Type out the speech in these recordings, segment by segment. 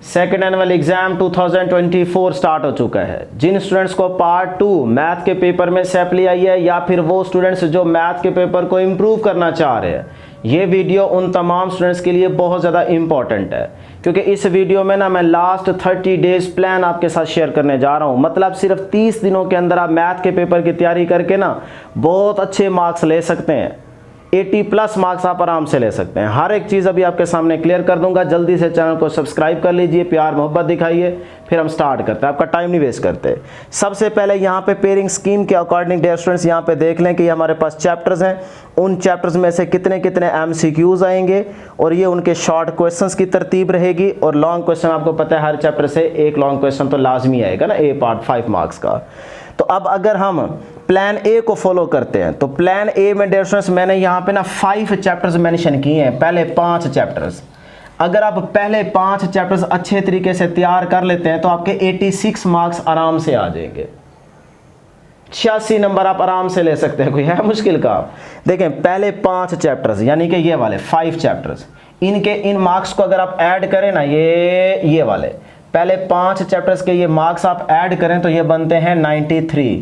Second annual exam 2024 start हो चुका है। जिन स्टूडेंट्स को पार्ट 2 मैथ के पेपर में सैपली आई है या फिर वो स्टूडेंट्स जो मैथ के पेपर को इम्प्रूव करना चाह रहे हैं, ये वीडियो उन तमाम स्टूडेंट्स के लिए बहुत ज़्यादा इंपॉर्टेंट है, क्योंकि इस वीडियो में ना मैं लास्ट 30 डेज प्लान आपके साथ शेयर करने जा रहा हूँ। मतलब सिर्फ 30 दिनों के अंदर आप मैथ के पेपर की तैयारी करके ना बहुत अच्छे मार्क्स ले सकते हैं। 80+ मार्क्स आप आराम से ले सकते हैं। हर एक चीज़ अभी आपके सामने क्लियर कर दूंगा। जल्दी से चैनल को सब्सक्राइब कर लीजिए, प्यार मोहब्बत दिखाइए, फिर हम स्टार्ट करते हैं। आपका टाइम नहीं वेस्ट करते। सबसे पहले यहाँ पे पेयरिंग स्कीम के अकॉर्डिंग डियर स्टूडेंट्स यहाँ पे देख लें कि हमारे पास चैप्टर्स हैं। उन चैप्टर्स में से कितने कितने MCQs आएंगे और ये उनके शॉर्ट क्वेश्चंस की तरतीब रहेगी। और लॉन्ग क्वेश्चन आपको पता है हर चैप्टर से एक लॉन्ग क्वेश्चन तो लाजमी आएगा ना, A पार्ट 5 मार्क्स का। तो अब अगर हम प्लान ए को फॉलो करते हैं तो प्लान ए में डियर स्टूडेंट्स मैंने यहाँ पे ना 5 चैप्टर्स मेंशन किए हैं। पहले 5 चैप्टर्स, अगर आप पहले 5 चैप्टर्स अच्छे तरीके से तैयार कर लेते हैं तो आपके 86 मार्क्स आराम से आ जाएंगे। 86 नंबर आप आराम से ले सकते हैं, कोई है मुश्किल का। देखें पहले 5 चैप्टर्स यानी कि ये वाले 5 चैप्टर्स, इनके इन मार्क्स को अगर आप ऐड करें ना, ये वाले पहले 5 चैप्टर्स के ये मार्क्स आप ऐड करें तो ये बनते हैं 93।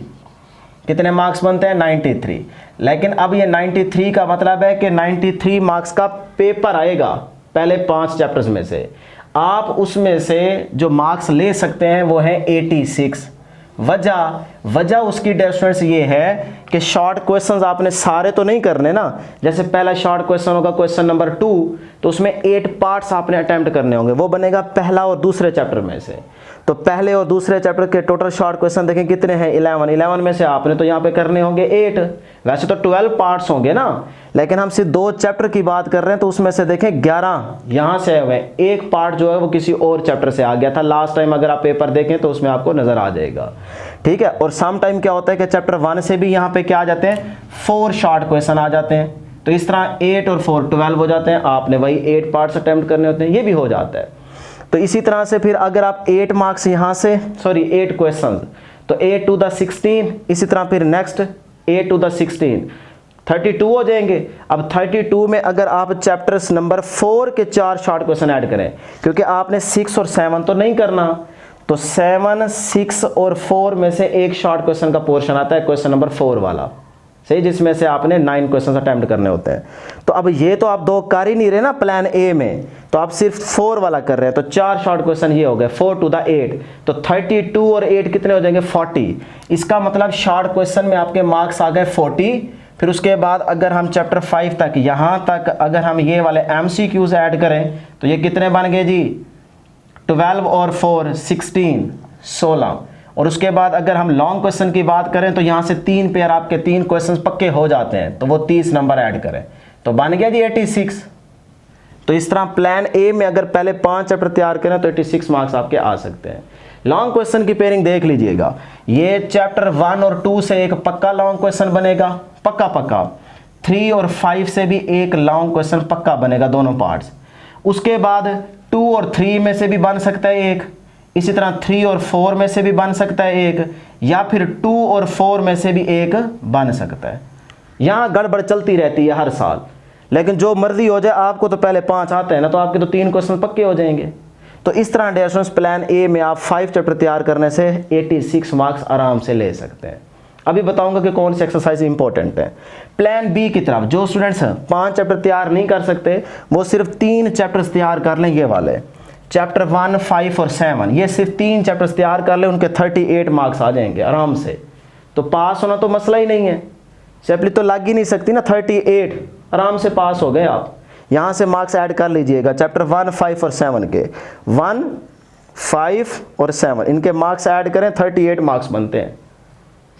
कितने मार्क्स बनते हैं? 93। लेकिन अब ये 93 का मतलब है कि 93 मार्क्स का पेपर आएगा पहले 5 चैप्टर्स में से। आप उसमें से जो मार्क्स ले सकते हैं वो है 86। वजह उसकी डियर स्टूडेंट्स ये है कि शॉर्ट क्वेश्चंस आपने सारे तो नहीं करने ना। जैसे पहला शॉर्ट क्वेश्चन होगा क्वेश्चन नंबर 2, तो उसमें 8 पार्ट्स आपने अटेम्प्ट करने होंगे। वो बनेगा पहला और दूसरे चैप्टर में से। तो पहले और दूसरे चैप्टर के टोटल शॉर्ट क्वेश्चन देखें कितने हैं? 11 में से आपने तो यहाँ पे करने होंगे 8। वैसे तो 12 पार्ट्स होंगे ना, लेकिन हम सिर्फ 2 चैप्टर की बात कर रहे हैं तो उसमें से देखें 11 यहाँ से हुए। एक पार्ट जो है वो किसी और चैप्टर से आ गया था लास्ट टाइम, अगर आप पेपर देखें तो उसमें आपको नजर आ जाएगा। ठीक है। और सम टाइम क्या होता है कि चैप्टर 1 से भी यहाँ पे क्या आ जाते हैं? 4 शॉर्ट क्वेश्चन आ जाते हैं। तो इस तरह 8 और 4 12 हो जाते हैं। आपने वही 8 पार्ट्स अटेम्प्ट करने होते हैं, ये भी हो जाता है। तो इसी तरह से फिर अगर आप 8 मार्क्स यहाँ से 8 क्वेश्चन, तो 8 to the 16, इसी तरह फिर नेक्स्ट 8 to the 16 32 हो जाएंगे। अब 32 में अगर आप चैप्टर्स नंबर 4 के 4 शॉर्ट क्वेश्चन ऐड करें, क्योंकि आपने 6 और 7 तो नहीं करना, तो 7, 6 और 4 में से एक शॉर्ट क्वेश्चन का पोर्शन आता है क्वेश्चन नंबर 4 वाला, सही, जिसमें से आपने 9 क्वेश्चन अटेम्प्ट करने होते हैं। तो अब ये तो आप 2 कर ही नहीं रहे ना प्लान ए में, तो आप सिर्फ 4 वाला कर रहे हैं। तो 4 शॉर्ट क्वेश्चन ये हो गए 4 to the 8, तो 32 और 8 कितने हो जाएंगे? 40। इसका मतलब शॉर्ट क्वेश्चन में आपके मार्क्स आ गए 40। फिर उसके बाद अगर हम चैप्टर 5 तक यहाँ तक अगर हम ये वाले MCQs ऐड करें तो ये कितने बन गए जी? 12 और 4 16। और उसके बाद अगर हम लॉन्ग क्वेश्चन की बात करें तो यहाँ से 3 पेयर आपके 3 क्वेश्चन पक्के हो जाते हैं, तो वो 30 नंबर ऐड करें तो बन गया जी 86। तो इस तरह प्लान ए में अगर पहले 5 चैप्टर तैयार करें तो 86 मार्क्स आपके आ सकते हैं। लॉन्ग क्वेश्चन की पेयरिंग देख लीजिएगा। ये चैप्टर 1 और 2 से एक पक्का लॉन्ग क्वेश्चन बनेगा, पक्का। 3 और 5 से भी एक लॉन्ग क्वेश्चन पक्का बनेगा, दोनों पार्ट्स। उसके बाद 2 और 3 में से भी बन सकता है एक, इसी तरह 3 और 4 में से भी बन सकता है एक, या फिर 2 और 4 में से भी एक बन सकता है। यहाँ गड़बड़ चलती रहती है हर साल, लेकिन जो मर्जी हो जाए, आपको तो पहले 5 आते हैं ना, तो आपके तो 3 क्वेश्चन पक्के हो जाएंगे। तो इस तरह डियर स्टूडेंट्स प्लान ए में आप 5 चैप्टर तैयार करने से 86 मार्क्स आराम से ले सकते हैं। अभी बताऊंगा कि कौन सी एक्सरसाइज इंपॉर्टेंट है। प्लान बी की तरफ जो स्टूडेंट्स 5 चैप्टर तैयार नहीं कर सकते वो सिर्फ 3 चैप्टर्स तैयार कर लें। ये वाले चैप्टर 1, 5 और 7, ये सिर्फ 3 चैप्टर्स तैयार कर ले, उनके 38 मार्क्स आ जाएंगे आराम से। तो पास होना तो मसला ही नहीं है, सैपली तो लग ही नहीं सकती ना। 38 आराम से पास हो गए आप। यहाँ से मार्क्स ऐड कर लीजिएगा चैप्टर 1, 5 और 7 के। 1, 5 और 7 इनके मार्क्स ऐड करें, 38 मार्क्स बनते हैं,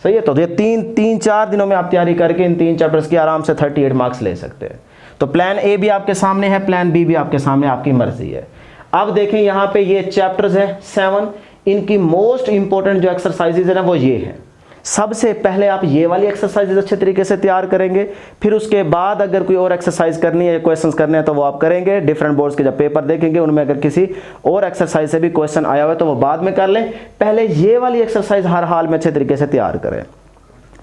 सही है। तो ये 3-4 दिनों में आप तैयारी करके इन 3 चैप्टर्स की आराम से 38 मार्क्स ले सकते हैं। तो प्लान ए भी आपके सामने है, प्लान बी भी आपके सामने, आपकी मर्जी है। अब देखें यहाँ पे ये चैप्टर्स है 7, इनकी मोस्ट इंपॉर्टेंट जो एक्सरसाइजेज है ना वो ये है। सबसे पहले आप ये वाली एक्सरसाइजेज अच्छे तरीके से तैयार करेंगे, फिर उसके बाद अगर कोई और एक्सरसाइज करनी है, क्वेश्चंस करने हैं तो वो आप करेंगे। डिफरेंट बोर्ड्स के जब पेपर देखेंगे उनमें अगर किसी और एक्सरसाइज से भी क्वेश्चन आया हुआ है तो वो बाद में कर लें। पहले ये वाली एक्सरसाइज हर हाल में अच्छे तरीके से तैयार करें।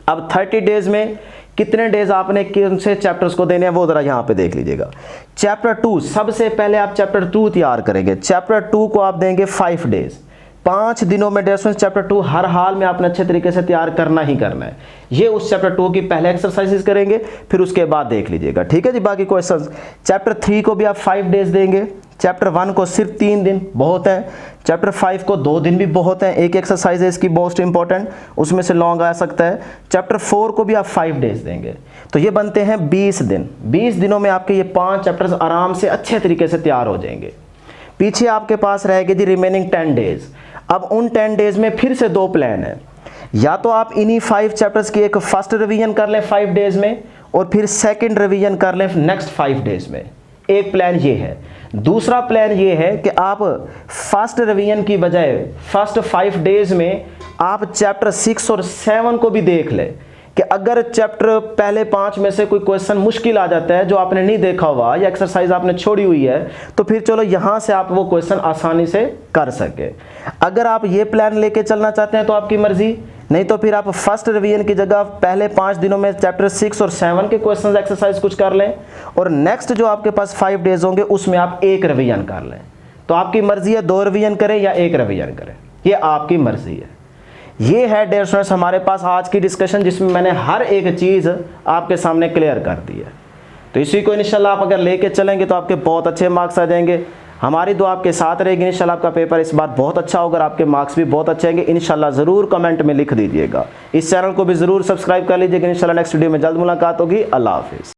अब 30 डेज में कितने डेज आपने कौन से चैप्टर्स को देने हैं वो ज़रा यहाँ पे देख लीजिएगा। चैप्टर 2 सबसे पहले आप चैप्टर 2 तैयार करेंगे। चैप्टर 2 को आप देंगे 5 डेज, 5 दिनों में डियर स्टूडेंट्स चैप्टर 2 हर हाल में आपने अच्छे तरीके से तैयार करना ही करना है। ये उस चैप्टर 2 की पहले एक्सरसाइजेस करेंगे, फिर उसके बाद देख लीजिएगा, ठीक है जी। बाकी क्वेश्चंस चैप्टर 3 को भी आप 5 डेज देंगे। चैप्टर 1 को सिर्फ 3 दिन बहुत है। चैप्टर 5 को 2 दिन भी बहुत है। एक एक्सरसाइज है इसकी मोस्ट इंपॉर्टेंट, उसमें से लॉन्ग आ सकता है। चैप्टर 4 को भी आप 5 डेज देंगे, तो ये बनते हैं 20 दिन। 20 दिनों में आपके ये 5 चैप्टर्स आराम से अच्छे तरीके से तैयार हो जाएंगे। पीछे आपके पास रहेगी जी रिमेनिंग 10 डेज। अब उन 10 डेज में फिर से 2 प्लान है। या तो आप इन्हीं 5 चैप्टर्स की एक फर्स्ट रिवीजन कर लें 5 डेज में, और फिर सेकंड रिवीजन कर लें नेक्स्ट 5 डेज में। एक प्लान ये है। दूसरा प्लान ये है कि आप फर्स्ट रिवीजन की बजाय फर्स्ट 5 डेज में आप चैप्टर 6 और 7 को भी देख लें कि अगर चैप्टर पहले 5 में से कोई क्वेश्चन मुश्किल आ जाता है जो आपने नहीं देखा हुआ या एक्सरसाइज आपने छोड़ी हुई है, तो फिर चलो यहाँ से आप वो क्वेश्चन आसानी से कर सके। अगर आप ये प्लान लेके चलना चाहते हैं तो आपकी मर्जी, नहीं तो फिर आप फर्स्ट रिवीजन की जगह पहले 5 दिनों में चैप्टर 6 और 7 के क्वेश्चन एक्सरसाइज कुछ कर लें, और नेक्स्ट जो आपके पास 5 डेज होंगे उसमें आप एक रिवीजन कर लें। तो आपकी मर्जी है 2 रिवीजन करें या 1 रिवीजन करें, ये आपकी मर्जी है। ये है डियर स्टूडेंट्स हमारे पास आज की डिस्कशन, जिसमें मैंने हर एक चीज़ आपके सामने क्लियर कर दी है। तो इसी को इंशाल्लाह आप अगर लेके चलेंगे तो आपके बहुत अच्छे मार्क्स आ जाएंगे। हमारी दुआ आपके साथ रहेगी। इंशाल्लाह आपका पेपर इस बार बहुत अच्छा होगा और आपके मार्क्स भी बहुत अच्छे आएंगे इंशाल्लाह। ज़रूर कमेंट में लिख दीजिएगा। इस चैनल को भी ज़रूर सब्सक्राइब कर लीजिएगा। इंशाल्लाह नेक्स्ट वीडियो में जल्द मुलाकात होगी। अल्लाह हाफिज़।